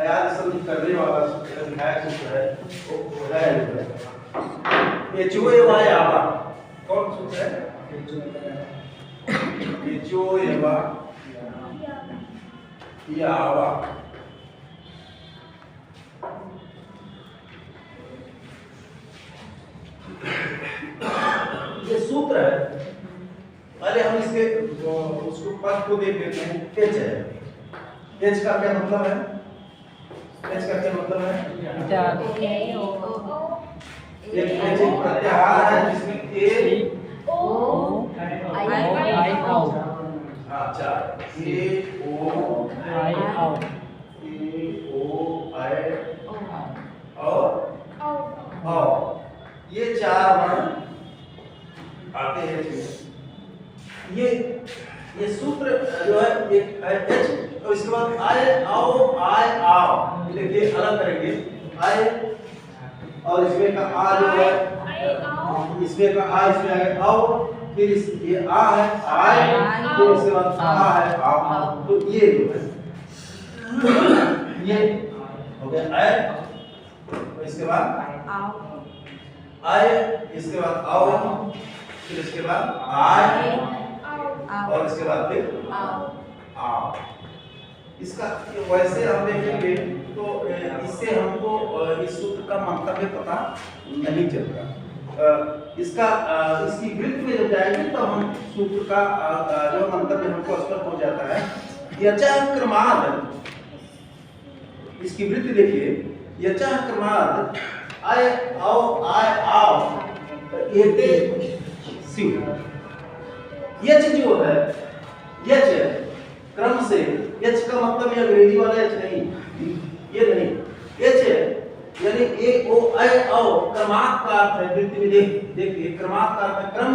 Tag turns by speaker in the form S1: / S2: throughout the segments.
S1: याद समझ करने वाला विधायक सूत्र है वो है HOAY आवा। कौन सूत्र है? HOAY या आवा। ये सूत्र है। पहले हम इसके उसको पद को देख लेते हैं। H है। H का क्या मतलब है? H का क्या मतलब है? एक H एक प्रत्याहार है जिसमें A
S2: O I O।
S1: अच्छा, A O I और औ। ये चार वर्ण आते हैं इसमें। ये सूत्र जो है एक H और इसके बाद I आओ देखिए अलग करेंगे। I और इसमें का आ जो है इसमें का आ इसमें है आओ, फिर ये आ है I, फिर इसके बाद आ है आओ। तो ये जो है ये हो गया I, इसके बाद I, इसके बाद आओ, फिर इसके बाद I और इसके बाद फिर आओ। इसका वैसे हम देखेंगे तो इससे हमको इस सूत्र का मंतव्य पता नहीं चलता। इसकी वृत्त में जब जाएंगे तो हम सूत्र का जो मंतव्य हमको स्पष्ट हो जाता है। यचा क्रमाद, इसकी वृत्त देखिए। यचा क्रमाद आय आओ एते सिव। यच जो है यच क्रम से, यच का मतलब ये अंग्रेजी वाला यच नहीं, ये नहीं। यच यानी ए ओ ऐ औ क्रमात् का अर्थ है। वृत्ति में देखिए क्रमात् का अर्थ है क्रम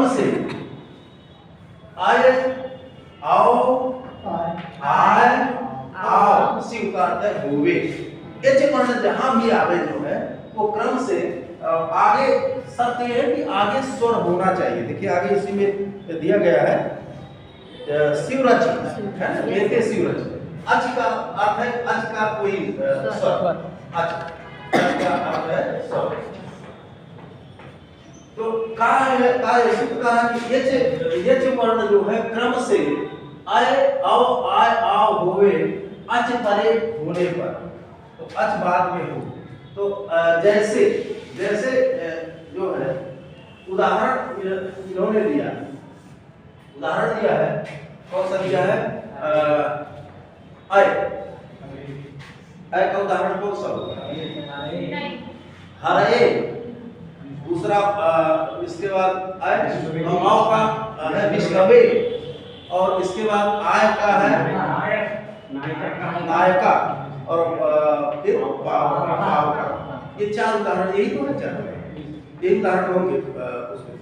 S1: से आय आओ शिव का अर्थ है होवे। यच वर्ण जहां भी आवे जो है वो क्रम से आगे शर्त ये है कि आगे स्वर होना चाहिए। देखिए आगे इसी में दिया गया है शिवरच है ना, एते शिवरच। अच का अर्थ है अच का कोई स्वर, अच का अर्थ है स्वर। तो का सूत्र का है कि यच वर्ण जो है क्रम से आय आओ होवे अच परे होने पर, तो अच बाद में हो। तो जैसे जो है उदाहरण इन्होंने दिया, उदाहरण दिया है। कौन सा दिया है? आय का उदाहरण कौन सा होगा? हरे। दूसरा इसके बाद आय माओ का है विश्रवे, और इसके बाद आय का है नायका, और फिर पाव का। ये चार उदाहरण, यही तो है चार, यही उदाहरण होंगे उसमें।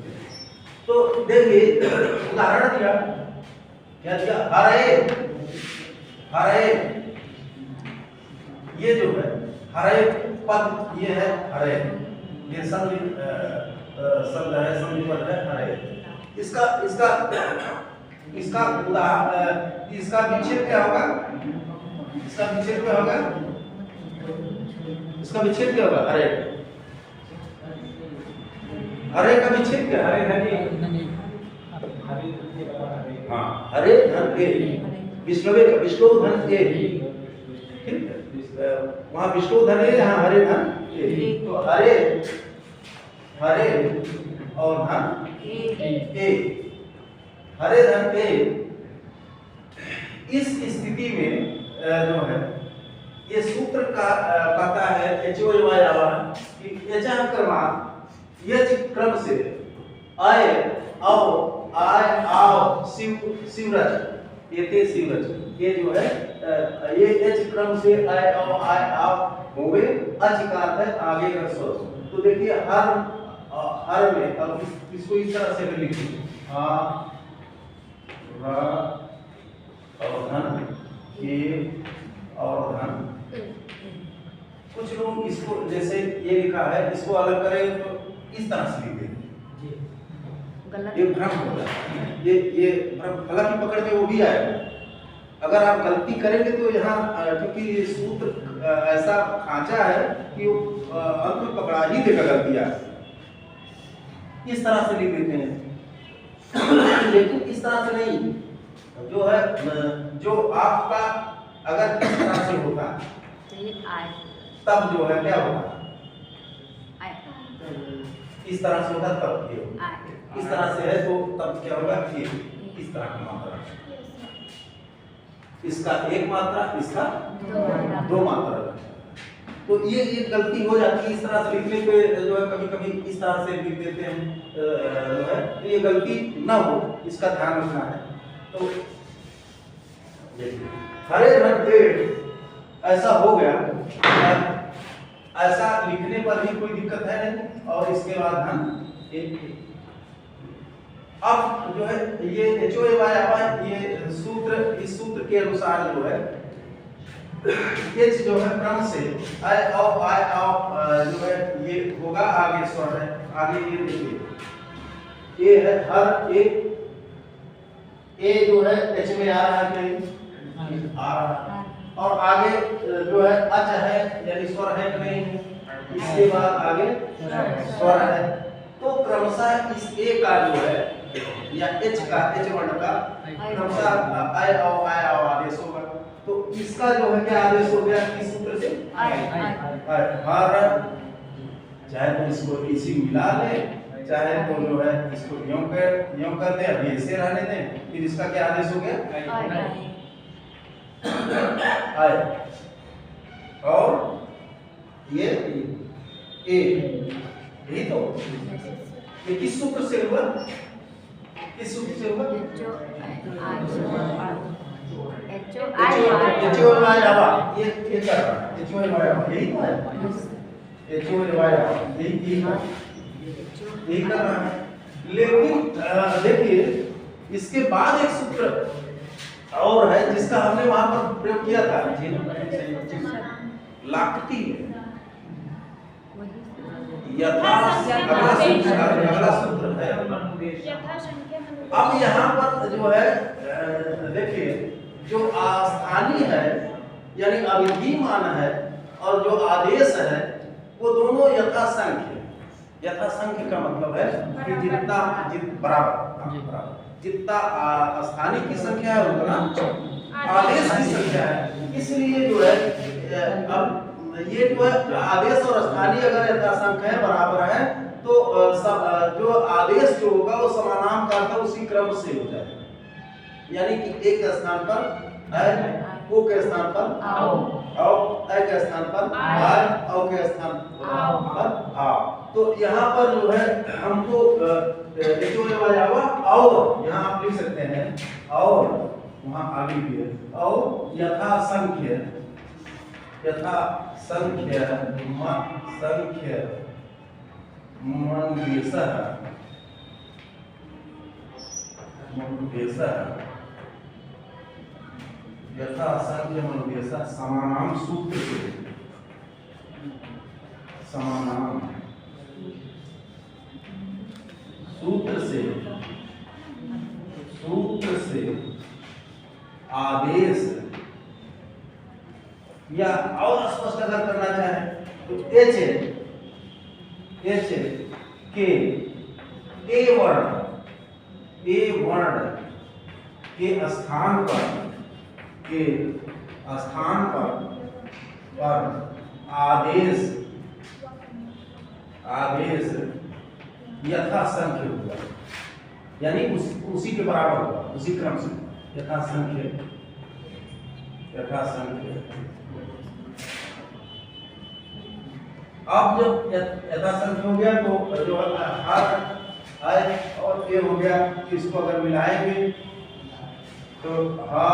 S1: तो देखिए उदाहरण दिया क्या दिया? हरे ये जो है हरे पद, ये है हरे, ये शब्द है, संधि पद है हरे। इसका विच्छेद क्या होगा? इसका विच्छेद क्या होगा? इसका विच्छेद क्या होगा? हरे का विच्छेद क्या? हाँ, हरे धन ए, विष्णवे का विष्णु धन ए, ठीक है। वहाँ विष्णु धन ए, यहाँ हरे धन ए। तो हरे और धन ए, हरे धन ए। इस स्थिति में जो है ये सूत्र का कहता है HOAY कि यचा क्रमात् यच क्रम से आय आओ शिवरच एते शिवरच। ये जो है ये एच क्रम से आय आओ होवे, अच का अर्थ है आगे का स्वर। तो देखिए हर में अब इसको इस तरह से लिखिए और धन के और धन। कुछ लोग इसको जैसे ये लिखा है, इसको अलग करें तो इस तरह से लिख देंगे, ये भ्रम होता है। ये भ्रम हालांकि पकड़ में वो भी आएगा, अगर आप गलती करेंगे तो यहाँ क्योंकि सूत्र ऐसा खांचा है कि वो अंत में पकड़ा ही देगा गलतियाँ, इस तरह से लिख देते हैं। लेकिन इस तरह से नहीं, जो है जो आपका अगर इस तरह से होता तब जो है क्या होता, इस तरह से होता तब ये, इस तरह से है तो तब क्या होगा ये, इस तरह की मात्रा, इसका एक मात्रा, इसका दो मात्रा। तो ये एक गलती हो जाती है इस तरह से लिखने पे, जो है कभी कभी इस तरह से लिख देते हैं जो है, तो ये गलती ना हो इसका ध्यान रखना है। तो देखिए हरे रंग पेड़ ऐसा हो गया, ऐसा लिखने पर भी कोई दिक्कत है नहीं। और इसके बाद हम अब जो है ये ये सूत्र, इस सूत्र के अनुसार जो है एच जो है क्रम से आई आओ जो है ये होगा, आगे स्वर है, आगे ये देखिए ये है हर एक, ए जो है एच में आ रहा है, आ रहा है, और आगे जो है अच है यानी स्वर है कि नहीं, इसके बाद आगे स्वर है। तो क्रमशः इस ए का जो है या एच का, एच वर्ण का क्रमशः आई आओ आदेश होगा। तो इसका जो है क्या आदेश हो गया, किस सूत्र से, हर, चाहे तो इसको इसी मिला ले, चाहे तो जो है इसको यूं कर दे, अभी ऐसे रहने दें, फिर इसका क्या आदेश हो गया, आई। और ये ए, यही तो ये किस सूत्र से हुआ, किस सूत्र से हुआ, ये क्या यही तो है, यही कर रहा है। लेकिन देखिए इसके बाद एक सूत्र और है जिसका हमने वहां पर प्रयोग किया था, लाकती अगला सूत्र है। अब यहाँ पर जो है देखिए जो स्थानीय है यानी अवधि मान है और जो आदेश है वो दोनों यथासंख्य, यथासंख्य का मतलब है कि जितना बराबर, जितना स्थानीय की संख्या है उतना आदेश की संख्या है। इसलिए जो है अब ये जो है आदेश और स्थानीय अगर यथासंख्य है, बराबर है, तो जो आदेश जो होगा वो समानांतर का उसी क्रम से हो जाएगा। यानी कि एक स्थान पर ओ के स्थान पर आओ, ए के स्थान पर आय, औ के स्थान पर आओ। तो यहाँ पर जो है हमको और यहाँ आप लिख सकते हैं, और वहाँ आगे भी है, और यथासंख्य यथासंख्य समानाम सूत्र से आदेश, या और स्पष्ट अगर करना चाहे तो एच के ए वर्ण के स्थान पर आदेश यथासंख्य होगा, यानी उसी के बराबर होगा, उसी क्रम से यथासंख्य। अब जब यथासंख्य हो गया तो जो हर आय और ए हो गया, इसको अगर मिलाएंगे तो हा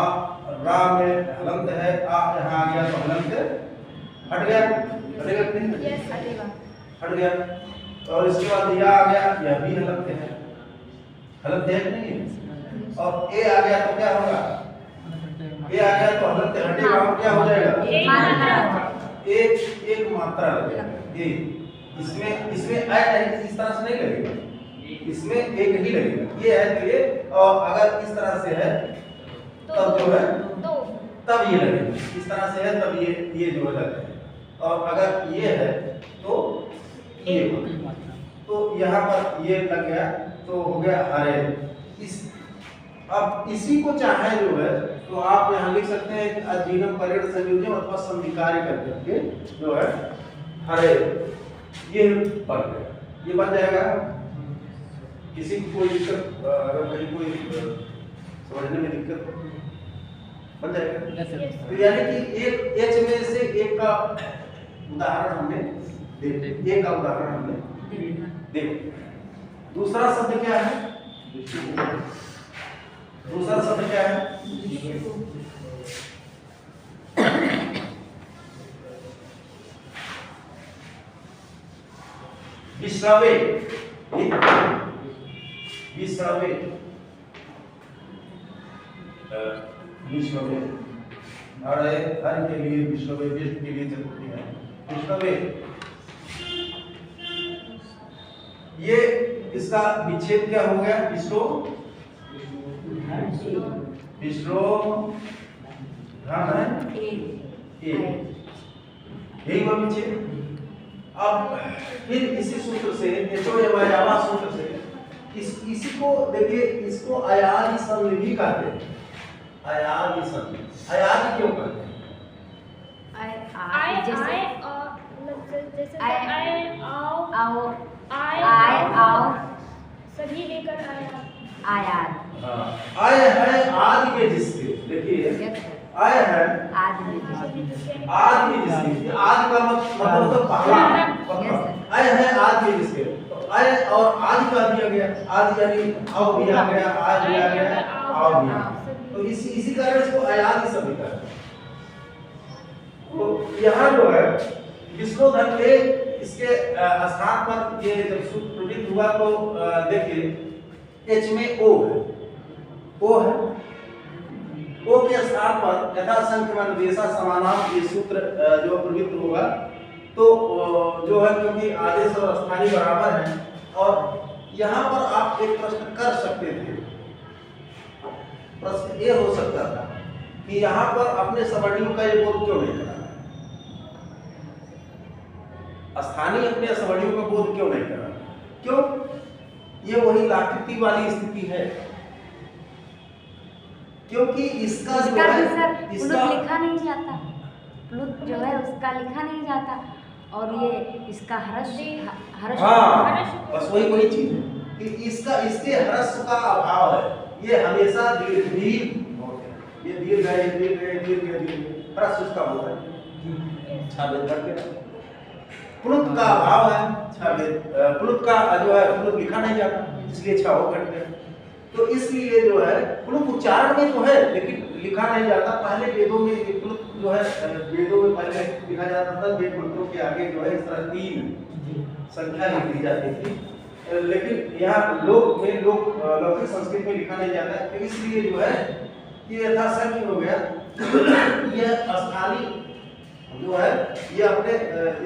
S1: रा में हलंत है, आ यहाँ आ गया तो हलंत हट गया, हटेगा कि नहीं? हट गया। और इसके बाद यह आ गया, यह भी हलंत है कि नहीं? और ए आ गया तो क्या होगा, ए आ गया तो हलंत हटेगा, और क्या हो जाएगा, एक मात्रा लगेगा। ये इसमें ऐ नहीं, इस तरह से नहीं लगेगा, इसमें एक ही लगेगा। ये है तो ये, और अगर इस तरह से है तब जो है तब ये लगेगा, इस तरह से है तब ये जो लग रहे हैं, और अगर ये है तो ये, तो यहाँ पर ये लग गया तो हो गया हरे। अब इसी को चाहे जो है तो आप यहाँ लिख सकते हैं कि अजीनम परेड संयोजन अथवा संधिकार्य करके जो है हरे, ये बन गया, ये बन जाएगा। किसी को कोई दिक्कत, अगर कहीं कोई समझने में दिक्कत बन जाएगा। तो यानी कि एक एच में से एक का उदाहरण हमने एक का उदाहरण हमने देखो। दूसरा शब्द क्या है? दूसरा शब्द क्या है? विश्रावे, विश्रावे, विश्रावे, हर के लिए विश्रावे, विश्व के लिए जरूरी है विश्रावे। ये इसका विच्छेद क्या हो गया? विश्रो, विश्रो धान है यही वो विच्छेद। अब फिर इसी सूत्र से एचोएवायावा सूत्र से इसी को देखिए, इसको अयादि संधि भी कहते हैं। अयादि संधि, अयादि क्यों कहते हैं?
S2: सभी लेकर आयाद।
S1: आय है आदि के जिसके, देखिए आय है आदि के जिसके, आदि का मतलब तो पहला, आय है आदि के जिसके, तो आय और आदि का दिया गया, आदि यानी आओ भी आ गया, आज भी आ गया, आओ भी, तो इसी कारण इसको अयादि शब्द कहते हैं। तो यहाँ जो है विष्णुधन के इसके स्थान पर ये जब सूत्र प्रवृत्त हुआ तो देखिए एच में ओ है, ओ है, ओ के स्थान पर यथा संख्यमान देशा समानाम ये सूत्र जो प्रवृत्त होगा तो जो है, क्योंकि आदेश और स्थानीय बराबर हैं, और यहाँ पर आप एक प्रश्न कर सकते थे। प्रश्न ये हो सकता था कि यहाँ पर अपने सवर्णियों का ये बोध क्यों नहीं करा, स्थानीय अपने सवर्णियों का बोध क्यों नहीं करा? क्यों? ये वही लाकृति वाली स्थिति है, क्योंकि इसका जो है
S2: इसका लिखा नहीं जाता, प्लुत जो है उसका लिखा नहीं जाता, और ये इसका हर्ष
S1: हाँ, बस वही चीज है कि इसका इसके हर्ष का अभाव है, ये हमेशा दीर्घ, ये दीर्घ है, दीर्घ हर्ष उसका होता है, छाबेद करके प्लुत का अभाव है, प्लुत का जो है प्लुत लिखा नहीं जाता, इसलिए छाओ करते हैं। तो इसलिए जो है प्लुत उच्चारण में तो है लेकिन लिखा नहीं जाता। पहले वेदों में प्लुत जो है, वेदों में पहले लिखा जाता था, वेद मंत्रों के आगे जो है इस तरह 3 संख्या लिख दी जाती थी, लेकिन यहाँ लौकिक संस्कृत में लिखा नहीं जाता है, तो इसलिए जो है ये यथासंख्य हो गया। यह स्थानीय जो है ये अपने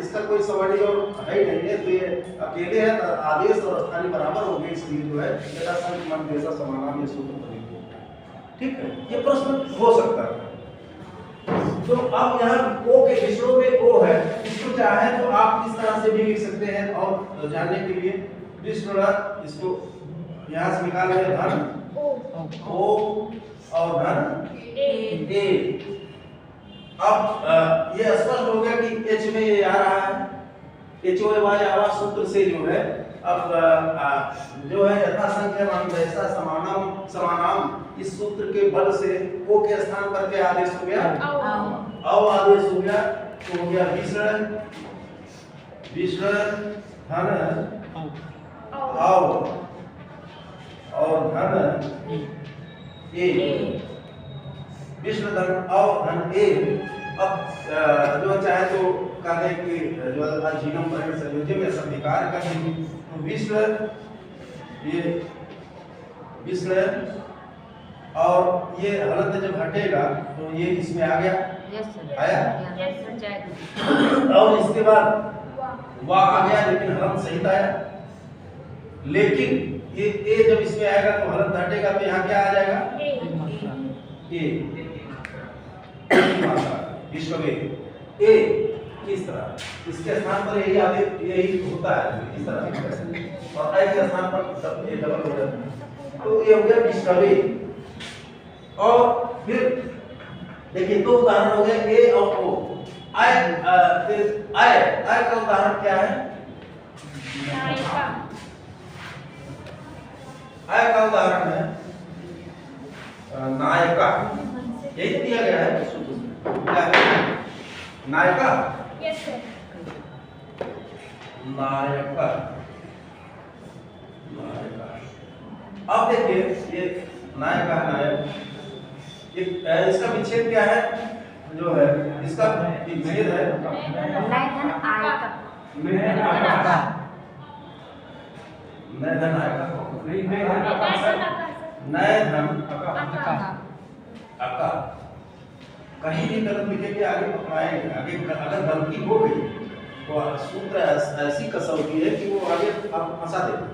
S1: इसका कोई सवर्णी और है ही नहीं है, तो ये अकेले है, आदेश और स्थानीय बराबर हो गए, इसलिए जो है यथासंख्य मन देशा समानाम ये सूत्र प्रयुक्त होता है। ठीक है, ये प्रश्न हो सकता है। तो अब यहाँ ओ के विषयों में ओ है, इसको चाहे तो आप इस तरह से भी लिख सकते हैं, और जानने के लिए विष्णु इसको यहाँ से निकाल रहे धन ओ और धन ए। अब ये स्पष्ट हो गया कि एच में ये आ रहा है, एचओएवायावा सूत्र से जो है अब जो है यथासंख्य वैसा समानाम समानाम इस सूत्र के बल से ओ के स्थान पर क्या आदेश हो गया? औ आदेश हो गया, तो हो गया विसरण, विसरण धन औ और धन ए, विष्णु धन और धन ए। अब जो चाहे तो कहते हैं कि जो अजीनम परेड संयोजन में संधिकार कर देंगे, तो विश्व ये विश्व और ये हलंत जब हटेगा तो ये इसमें आ गया, आया, और इसके बाद वाह आ गया, लेकिन हलंत सहित आया। लेकिन ये ए जब इसमें आएगा तो हलंत हटेगा, तो यहाँ क्या आ जाएगा? ए। मात्रा विश्ववे ए इस तरह इसके स्थान पर यही आगे यही होता है इस तरह और आई के स्थान पर ये डबल हो जाता है तो ये हो गया विश्ववे। और फिर देखिए दो उदाहरण हो गए ए और ओ। आई फिर आई का उदाहरण क्या है?
S3: नायिका।
S1: आई का उदाहरण है नायिका, यही दिया गया है क्या है? नायिका
S3: यस सर।
S1: नायिका नायिका। अब देखिए ये नायिका नायक ये इसका विच्छेद क्या है? जो है इसका विच्छेद है
S2: नैधन आयका।
S1: नैधन आयका नैधन अका। कहीं भी गलत लिखेंगे आगे पकड़ाएंगे। आगे अगर गलती हो गई तो सूत्र ऐसी कसौटी है कि वो आगे आप फंसा देगा,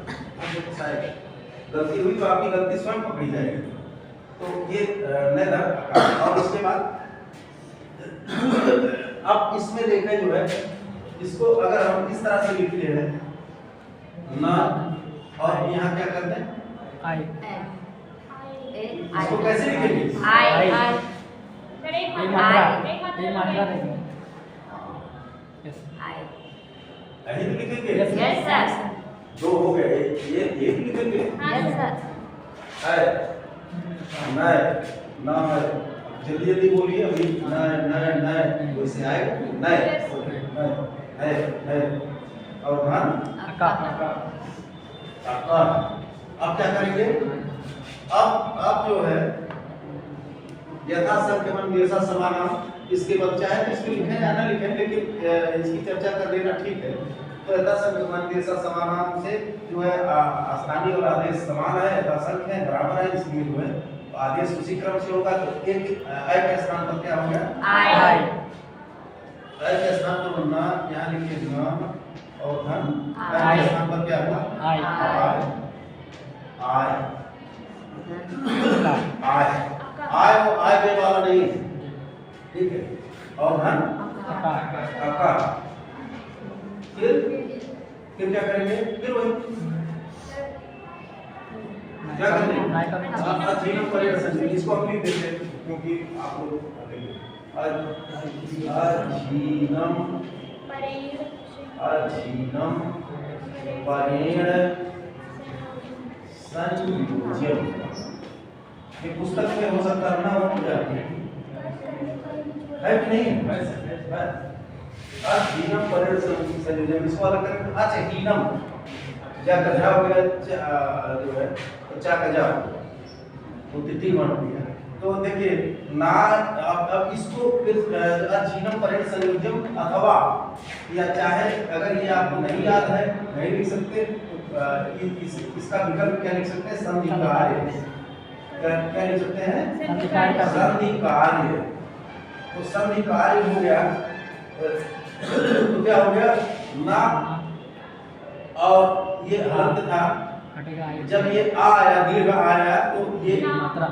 S1: आगे फंसाएगा। गलती हुई तो आपकी गलती स्वयं पकड़ी जाएगी। तो ये नैधन। और उसके बाद अब इसमें देखें जो है इसको अगर हम इस तरह से लिखते हैं ना और यहाँ क्या करते हैं
S4: आई
S1: इसको कैसे लिखेंगे?
S2: आई
S3: सर एक
S4: ये
S3: मात्रा
S4: मात्रा रहेगी। Yes
S2: I.
S1: यही तो लिखेंगे।
S2: Yes sir.
S1: दो हो गए ये एक लिखेंगे
S2: यस सर।
S1: है नए ना है जल्दी जल्दी बोलिए अभी नए नए नए वैसे आएगा नए नए नए और धान
S4: अका
S1: अब क्या करेंगे? अब जो है यथा संख्यमन जैसा समानाम इसके बाद चाहे तो इसको लिखें या ना लिखें लेकिन इसकी चर्चा कर लेना ठीक है। तो यथा संख्यमन जैसा समानाम से जो है स्थानीय और आदेश समान है, यथा संख्य है बराबर है, इसलिए जो है आदेश उसी क्रम से होगा। तो एक आई के स्थान पर क्या हो गया?
S2: आई।
S1: आई के स्थान पर ना यहाँ लिखिए नाम और धन। आई के स्थान पर क्या हुआ?
S4: आई
S1: आय आय आय वो आय बे वाला नहीं है, ठीक है। और धन
S4: अका
S1: अका। फिर क्या करेंगे? फिर वही क्या करेंगे? अधीनम परिवर्तन इसको हम लिख देते हैं क्योंकि आप लोग अधीनम अधीनम परेण संयोज्यम। ये पुस्तक में हो सकता है ना हो जाए है कि नहीं? अधीनम परेण संयोज्यम इसको अलग करें। अच्छा हीनम जा का जा हो गया जो है तो चा का जा वो तिथि बन गया। तो देखिए ना अब इसको फिर अधीनम परेण संयोज्यम अथवा या चाहे अगर ये आपको नहीं याद है नहीं लिख सकते इसका विकल्प क्या लिख सकते हैं? संधिकार्य। क्या लिख सकते हैं? संधिकार्य। तो संधिकार्य हो गया तो क्या हो गया? ना और ये हलंत था जब ये आ आया दीर्घ आया तो ये
S4: मात्रा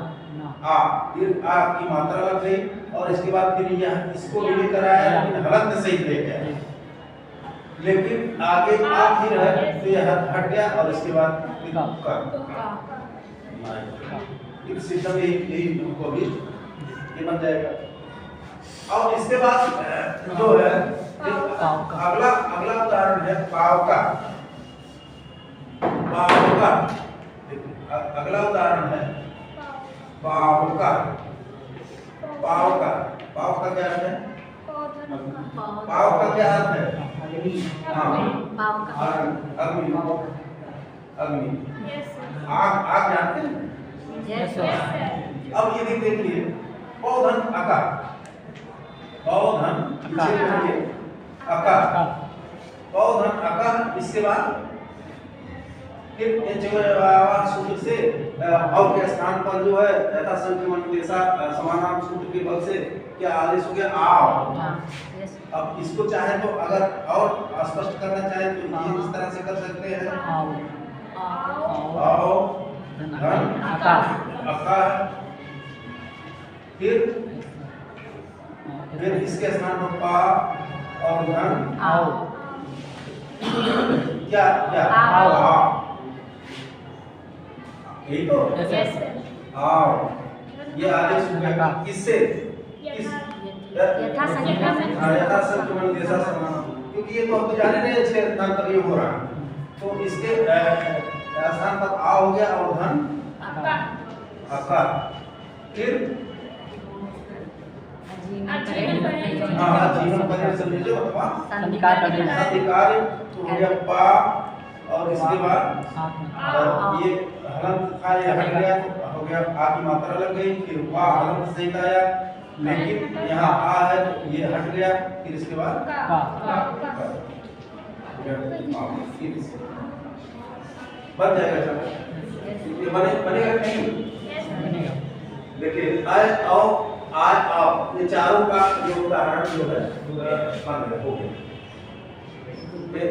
S1: आ दीर्घ आ की मात्रा लग गई और इसके बाद फिर यह इसको भी लेकर आया लेकिन हलंत से ही लेके आया। लेकिन आगे आ फिर है तो यह हट गया और इसके बाद इस सिस्टम यही को भी ये बन जाएगा। और इसके बाद जो है अगला उदाहरण है पाव का। पाव का अगला उदाहरण है पाव का। पाव का पाव का क्या अर्थ है? पाव का क्या अर्थ है? अग्नि अग्नि आग जानते हैं? अब ये देखिए पौधन अका पौधन अका पौधन अका। इसके बाद फिर सूत्र से और के स्थान पर जो है यथा संख्यमन जैसा समानाम सूत्र के बल से क्या आदेश हो गया? आओ। अब इसको चाहे तो अगर और स्पष्ट करना चाहे तो ये इस तरह से कर सकते हैं आओ धन अका। फिर फिर इसके स्थान पर पा और धन
S2: आओ
S1: क्या क्या
S2: आओ।
S1: आओ। यही तो
S4: Yes,
S3: यस
S4: sir.
S3: सर
S1: आओ। ये आदेश हो गया किससे किस
S2: यथासंख्यक
S1: यथासंख्यक मन जैसा समान, क्योंकि ये तो अब तो जाने नहीं अच्छे स्थान पर ये हो रहा है, तो इसके स्थान पर आ हो गया और धन
S3: आपका
S1: आकार। फिर
S2: आजीवन पर्यंत
S1: हाँ जीवन पर्यंत से जो अथवा
S2: संधिकार
S1: अधिकार तो हो गया पा और इसके बाद
S4: साथ में
S1: और ये हलंत था, ये हट गया तो हो गया आ की मात्रा लग गई, फिर पा हलंत सहित आया, लेकिन यहाँ आ है तो ये हट गया, फिर इसके बाद
S3: का
S1: हो गया आ, फिर इसके बन जाएगा सर। ये बनेगा नहीं।
S3: यस सर
S4: बनेगा।
S1: देखिए आय आओ आय आओ, ये चारों का जो उदाहरण जो है बन गया हो गया। फिर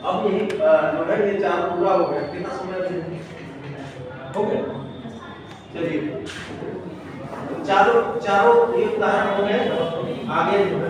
S1: अब ये जो है ये चारों पूरा हो गया, कितना समय हो गया? चलिए चारों चारों ये उदाहरण हो गए, आगे जो है